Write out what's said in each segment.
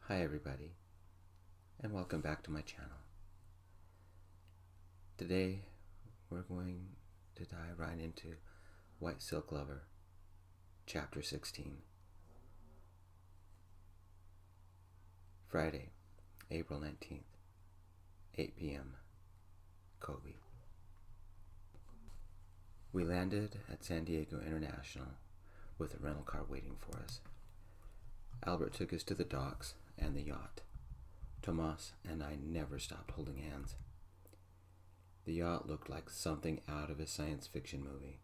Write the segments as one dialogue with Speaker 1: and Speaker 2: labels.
Speaker 1: Hi everybody, and welcome back to my channel. Today we're going to dive right into White Silk Lover, Chapter 16. Friday, April 19th, 8 p.m., Kobe. We landed at San Diego International with a rental car waiting for us. Albert took us to the docks and the yacht. Tomas and I never stopped holding hands. The yacht looked like something out of a science fiction movie.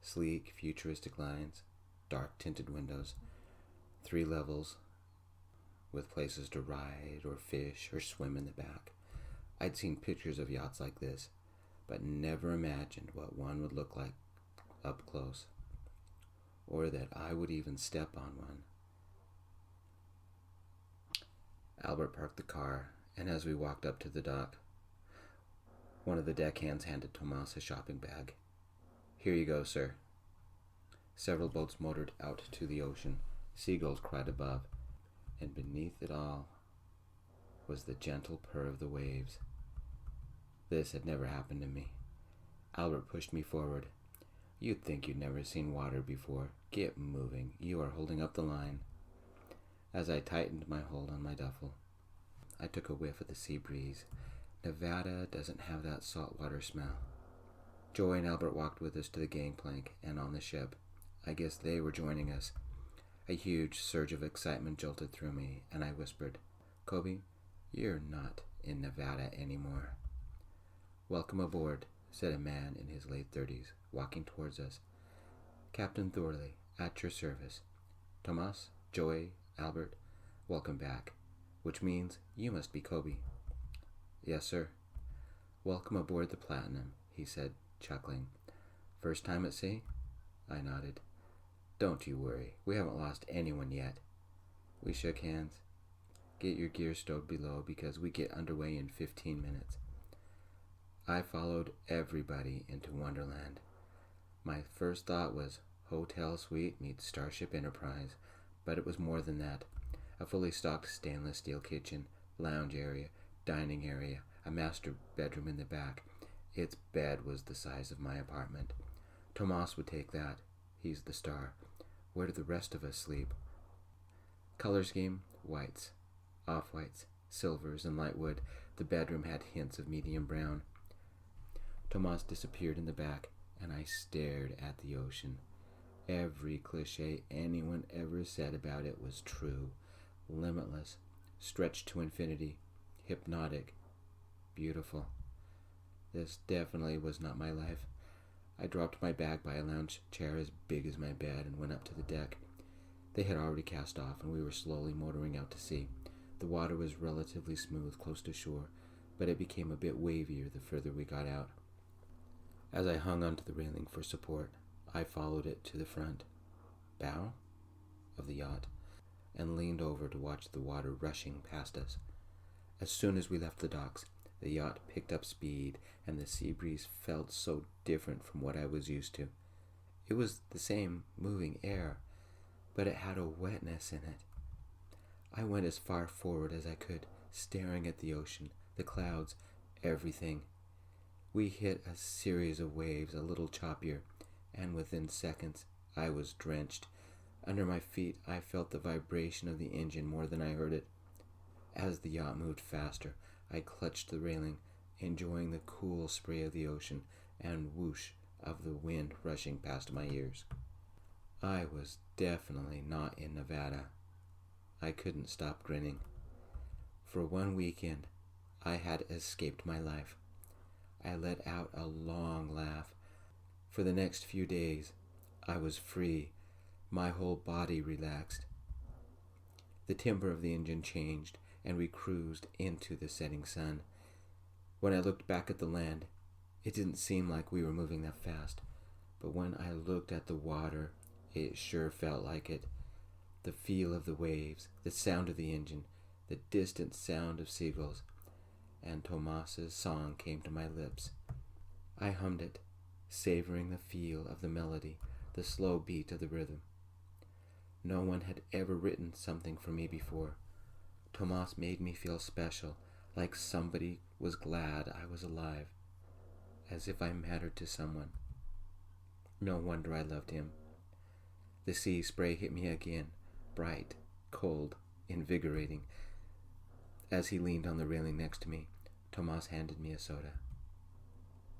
Speaker 1: Sleek, futuristic lines, dark tinted windows, 3 levels with places to ride or fish or swim in the back. I'd seen pictures of yachts like this, but never imagined what one would look like up close, or that I would even step on one. Albert parked the car, and as we walked up to the dock, one of the deckhands handed Tomas a shopping bag. "Here you go, sir." Several boats motored out to the ocean. Seagulls cried above, and beneath it all was the gentle purr of the waves. This had never happened to me. Albert pushed me forward. "You'd think you'd never seen water before. Get moving. You are holding up the line." As I tightened my hold on my duffel, I took a whiff of the sea breeze. Nevada doesn't have that saltwater smell. Joy and Albert walked with us to the gangplank and on the ship. I guess they were joining us. A huge surge of excitement jolted through me, and I whispered, "Kobe, you're not in Nevada anymore." "Welcome aboard," said a man in his late 30s, walking towards us. "Captain Thorley, at your service. Tomas, Joy, Albert, welcome back, which means you must be Kobe." "Yes, sir." "Welcome aboard the Platinum," he said, chuckling. "First time at sea?" I nodded. "Don't you worry, we haven't lost anyone yet." We shook hands. "Get your gear stowed below because we get underway in 15 minutes. I followed everybody into Wonderland. My first thought was Hotel Suite meets Starship Enterprise, but it was more than that. A fully stocked stainless steel kitchen, lounge area, dining area, a master bedroom in the back. Its bed was the size of my apartment. Tomas would take that. He's the star. Where do the rest of us sleep? Color scheme, whites, off-whites, silvers, and light wood. The bedroom had hints of medium brown. Tomas disappeared in the back, and I stared at the ocean. Every cliche anyone ever said about it was true. Limitless, stretched to infinity, hypnotic, beautiful. This definitely was not my life. I dropped my bag by a lounge chair as big as my bed and went up to the deck. They had already cast off, and we were slowly motoring out to sea. The water was relatively smooth close to shore, but it became a bit wavier the further we got out. As I hung onto the railing for support, I followed it to the front bow of the yacht and leaned over to watch the water rushing past us. As soon as we left the docks, the yacht picked up speed, and the sea breeze felt so different from what I was used to. It was the same moving air, but it had a wetness in it. I went as far forward as I could, staring at the ocean, the clouds, everything. We hit a series of waves, a little choppier, and within seconds I was drenched. Under my feet I felt the vibration of the engine more than I heard it. As the yacht moved faster, I clutched the railing, enjoying the cool spray of the ocean and whoosh of the wind rushing past my ears. I was definitely not in Nevada. I couldn't stop grinning. For one weekend, I had escaped my life. I let out a long laugh. For the next few days, I was free. My whole body relaxed. The timbre of the engine changed, and we cruised into the setting sun. When I looked back at the land, it didn't seem like we were moving that fast. But when I looked at the water, it sure felt like it. The feel of the waves, the sound of the engine, the distant sound of seagulls, and Tomas's song came to my lips. I hummed it, savoring the feel of the melody, the slow beat of the rhythm. No one had ever written something for me before. Tomas made me feel special, like somebody was glad I was alive, as if I mattered to someone. No wonder I loved him. The sea spray hit me again, bright, cold, invigorating. As he leaned on the railing next to me, Tomas handed me a soda.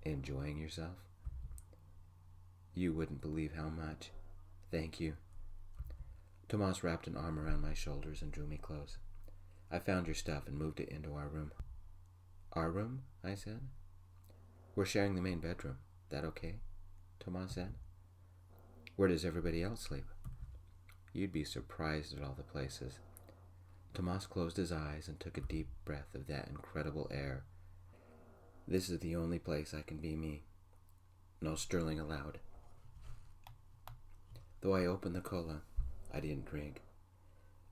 Speaker 1: Enjoying yourself? You wouldn't believe how much. Thank you. Tomas wrapped an arm around my shoulders and drew me close. I found your stuff and moved it into our room. Our room? I said. We're sharing the main bedroom. That okay? Tomas said. Where does everybody else sleep? You'd be surprised at all the places. Tomas closed his eyes and took a deep breath of that incredible air. This is the only place I can be me. No Sterling allowed. Though I opened the cola, I didn't drink.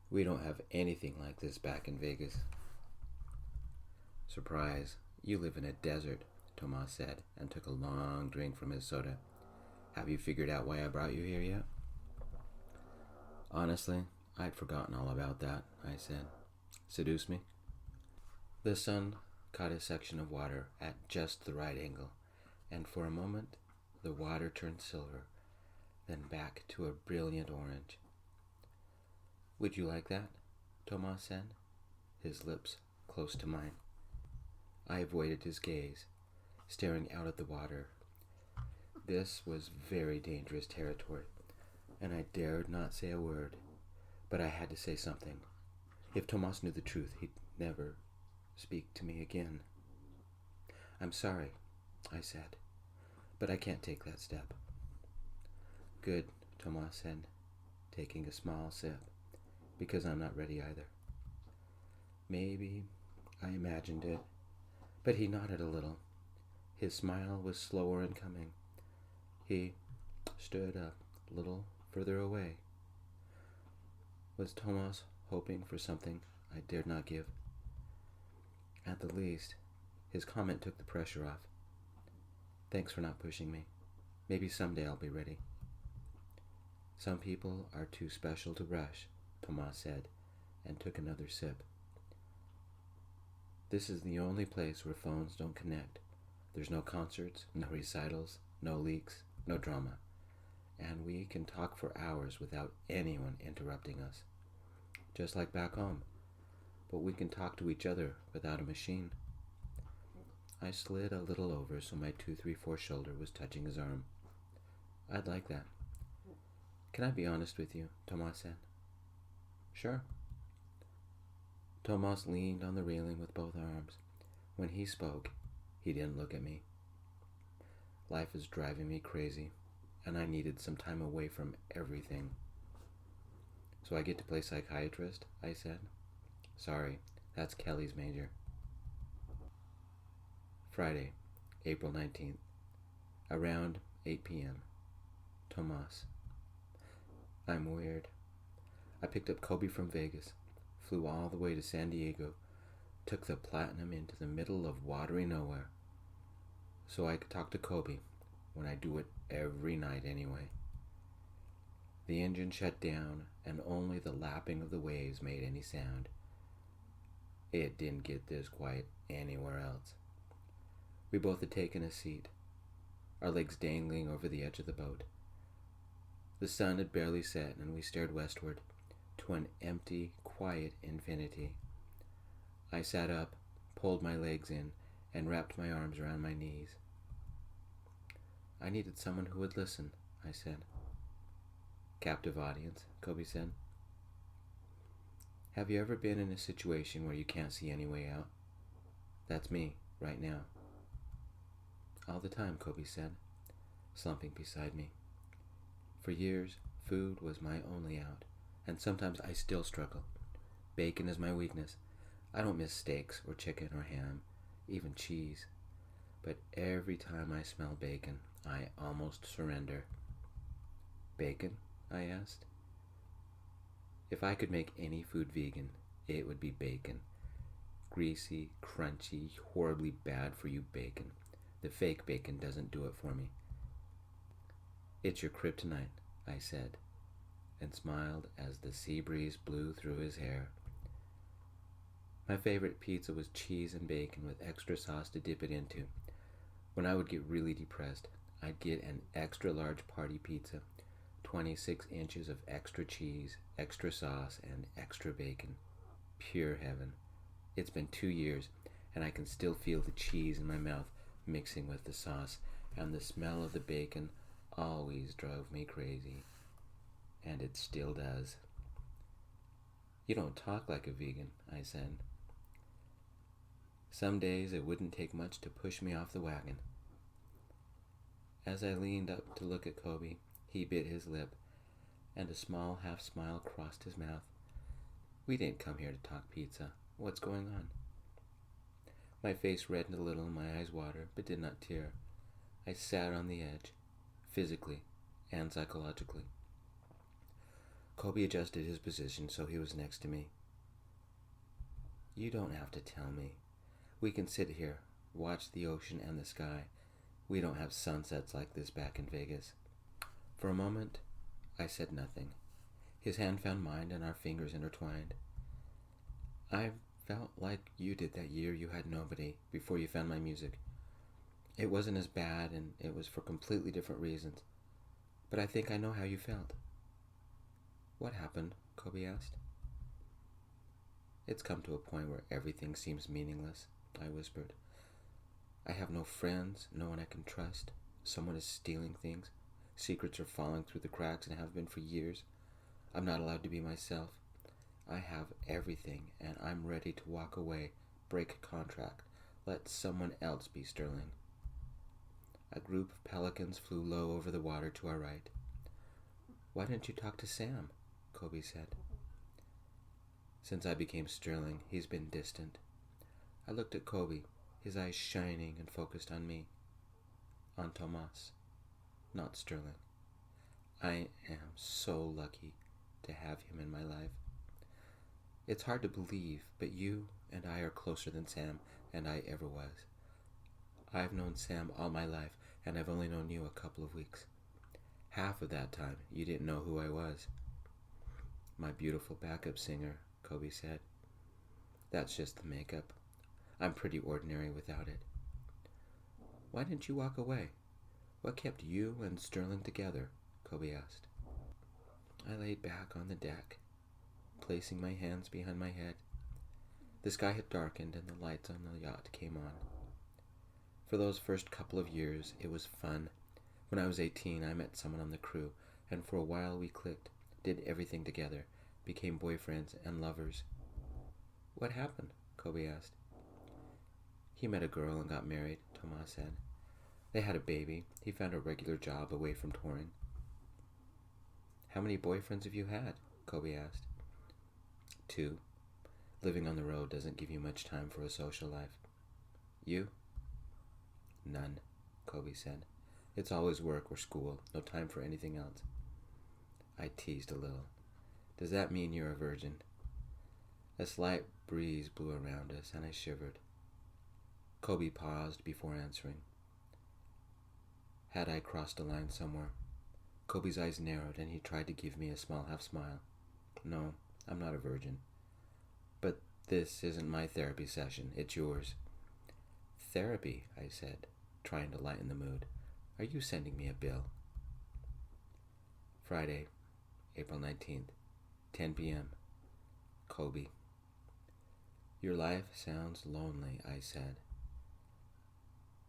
Speaker 1: We don't have anything like this back in Vegas. Surprise, you live in a desert, Tomas said, and took a long drink from his soda. Have you figured out why I brought you here yet? Honestly, I'd forgotten all about that, I said. Seduce me? The sun caught a section of water at just the right angle, and for a moment the water turned silver, then back to a brilliant orange. Would you like that? Tomas said, his lips close to mine. I avoided his gaze, staring out at the water. This was very dangerous territory, and I dared not say a word, but I had to say something. If Tomas knew the truth, he'd never speak to me again. I'm sorry, I said, but I can't take that step. Good, Tomas said, taking a small sip, because I'm not ready either. Maybe I imagined it, but he nodded a little. His smile was slower in coming. He stood up a little further away. Was Tomas hoping for something I dared not give? At the least, his comment took the pressure off. Thanks for not pushing me. Maybe someday I'll be ready. Some people are too special to rush, Tomas said, and took another sip. This is the only place where phones don't connect. There's no concerts, no recitals, no leaks, no drama. And we can talk for hours without anyone interrupting us. Just like back home. But we can talk to each other without a machine. I slid a little over so my 234 shoulder was touching his arm. I'd like that. Can I be honest with you? Tomas said. Sure. Tomas leaned on the railing with both arms. When he spoke, he didn't look at me. Life is driving me crazy, and I needed some time away from everything. So I get to play psychiatrist, I said. Sorry, that's Kelly's major. Friday, April 19th, around 8 p.m. Tomas. I'm weird. I picked up Kobe from Vegas, flew all the way to San Diego, took the Platinum into the middle of watery nowhere, so I could talk to Kobe when I do it every night anyway. The engine shut down, and only the lapping of the waves made any sound. It didn't get this quiet anywhere else. We both had taken a seat, our legs dangling over the edge of the boat. The sun had barely set, and we stared westward to an empty, quiet infinity. I sat up, pulled my legs in, and wrapped my arms around my knees. I needed someone who would listen, I said. Captive audience, Kobe said. Have you ever been in a situation where you can't see any way out? That's me, right now. All the time, Kobe said, slumping beside me. For years, food was my only out, and sometimes I still struggle. Bacon is my weakness. I don't miss steaks or chicken or ham, even cheese. But every time I smell bacon, I almost surrender. Bacon? I asked. If I could make any food vegan, it would be bacon. Greasy, crunchy, horribly bad for you bacon. The fake bacon doesn't do it for me. It's your kryptonite, I said, and smiled as the sea breeze blew through his hair. My favorite pizza was cheese and bacon with extra sauce to dip it into. When I would get really depressed, I'd get an extra large party pizza, 26 inches of extra cheese, extra sauce, and extra bacon. Pure heaven. It's been 2 years, and I can still feel the cheese in my mouth mixing with the sauce, and the smell of the bacon always drove me crazy. And it still does. You don't talk like a vegan, I said. Some days it wouldn't take much to push me off the wagon. As I leaned up to look at Kobe, he bit his lip, and a small half-smile crossed his mouth. We didn't come here to talk pizza. What's going on? My face reddened a little and my eyes watered, but did not tear. I sat on the edge, physically and psychologically. Kobe adjusted his position so he was next to me. You don't have to tell me. We can sit here, watch the ocean and the sky. We don't have sunsets like this back in Vegas. For a moment, I said nothing. His hand found mine and our fingers intertwined. I felt like you did that year you had nobody before you found my music. It wasn't as bad and it was for completely different reasons. But I think I know how you felt. What happened? Kobe asked. It's come to a point where everything seems meaningless, I whispered. I have no friends, no one I can trust. Someone is stealing things. Secrets are falling through the cracks and have been for years. I'm not allowed to be myself. I have everything and I'm ready to walk away, break a contract, let someone else be Sterling. A group of pelicans flew low over the water to our right. Why didn't you talk to Sam? Kobe said. Since I became Sterling, he's been distant. I looked at Kobe, his eyes shining and focused on me. On Tomas, not Sterling. I am so lucky to have him in my life. It's hard to believe, but you and I are closer than Sam and I ever was. I've known Sam all my life, and I've only known you a couple of weeks. Half of that time, you didn't know who I was. My beautiful backup singer, Kobe said. That's just the makeup. I'm pretty ordinary without it. Why didn't you walk away? What kept you and Sterling together? Kobe asked. I laid back on the deck, placing my hands behind my head. The sky had darkened and the lights on the yacht came on. For those first couple of years, it was fun. When I was 18, I met someone on the crew, and for a while we clicked, did everything together, became boyfriends and lovers. What happened? Kobe asked. He met a girl and got married, Tomas said. They had a baby. He found a regular job away from touring. How many boyfriends have you had? Kobe asked. 2. Living on the road doesn't give you much time for a social life. You? None, Kobe said. It's always work or school, no time for anything else. I teased a little. Does that mean you're a virgin? A slight breeze blew around us, and I shivered. Kobe paused before answering. Had I crossed a line somewhere? Kobe's eyes narrowed, and he tried to give me a small half-smile. No, I'm not a virgin. But this isn't my therapy session, it's yours. Therapy, I said, trying to lighten the mood. Are you sending me a bill? Friday, April 19th, 10 p.m. Kobe. Your life sounds lonely, I said.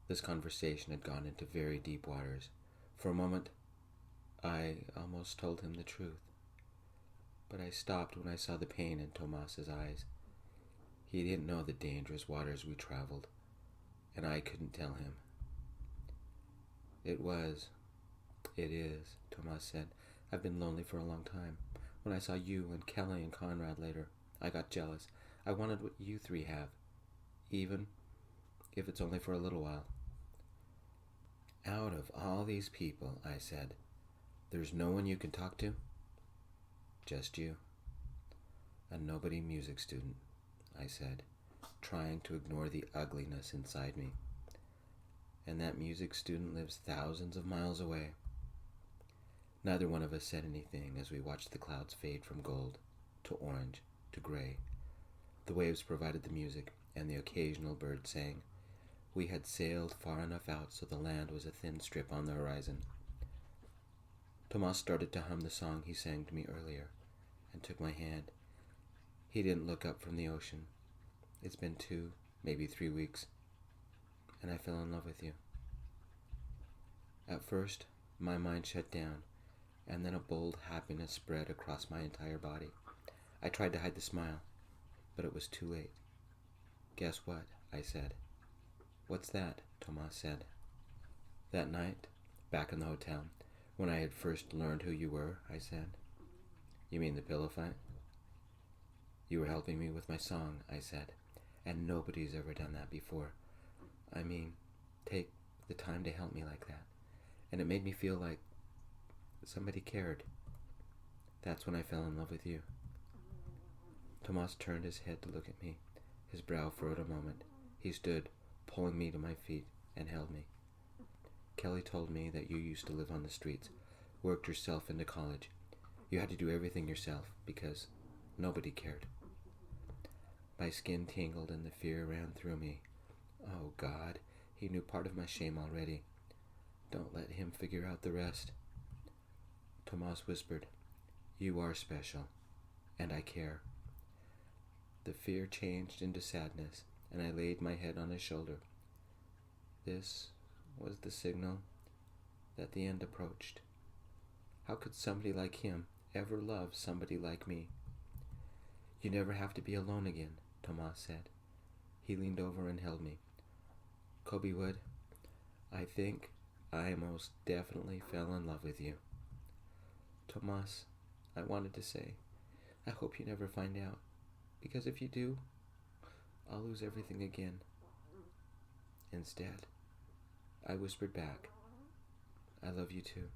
Speaker 1: This conversation had gone into very deep waters. For a moment, I almost told him the truth. But I stopped when I saw the pain in Tomas's eyes. He didn't know the dangerous waters we traveled, and I couldn't tell him. It is, Tomas said. I've been lonely for a long time. When I saw you and Kelly and Conrad later, I got jealous. I wanted what you 3 have, even if it's only for a little while. Out of all these people, I said, there's no one you can talk to? Just you. A nobody music student, I said, trying to ignore the ugliness inside me. And that music student lives thousands of miles away. Neither one of us said anything as we watched the clouds fade from gold to orange to gray. The waves provided the music, and the occasional bird sang. We had sailed far enough out so the land was a thin strip on the horizon. Tomas started to hum the song he sang to me earlier, and took my hand. He didn't look up from the ocean. It's been 2, maybe 3 weeks, and I fell in love with you. At first, my mind shut down, and then a bold happiness spread across my entire body. I tried to hide the smile, but it was too late. Guess what? I said. What's that? Tomas said. That night, back in the hotel, when I had first learned who you were, I said. You mean the pillow fight? You were helping me with my song, I said, and nobody's ever done that before. I mean, take the time to help me like that. And it made me feel like somebody cared. That's when I fell in love with you. Tomas turned his head to look at me. His brow furrowed a moment. He stood, pulling me to my feet, and held me. Kelly told me that you used to live on the streets, worked yourself into college. You had to do everything yourself because nobody cared. My skin tingled and the fear ran through me. Oh God, he knew part of my shame already. Don't let him figure out the rest. Tomas whispered, You are special, and I care. The fear changed into sadness, and I laid my head on his shoulder. This was the signal that the end approached. How could somebody like him ever love somebody like me? You never have to be alone again, Tomas said. He leaned over and held me. Kobe Wood, I think I most definitely fell in love with you. Tomas, I wanted to say, I hope you never find out, because if you do, I'll lose everything again. Instead, I whispered back, I love you too.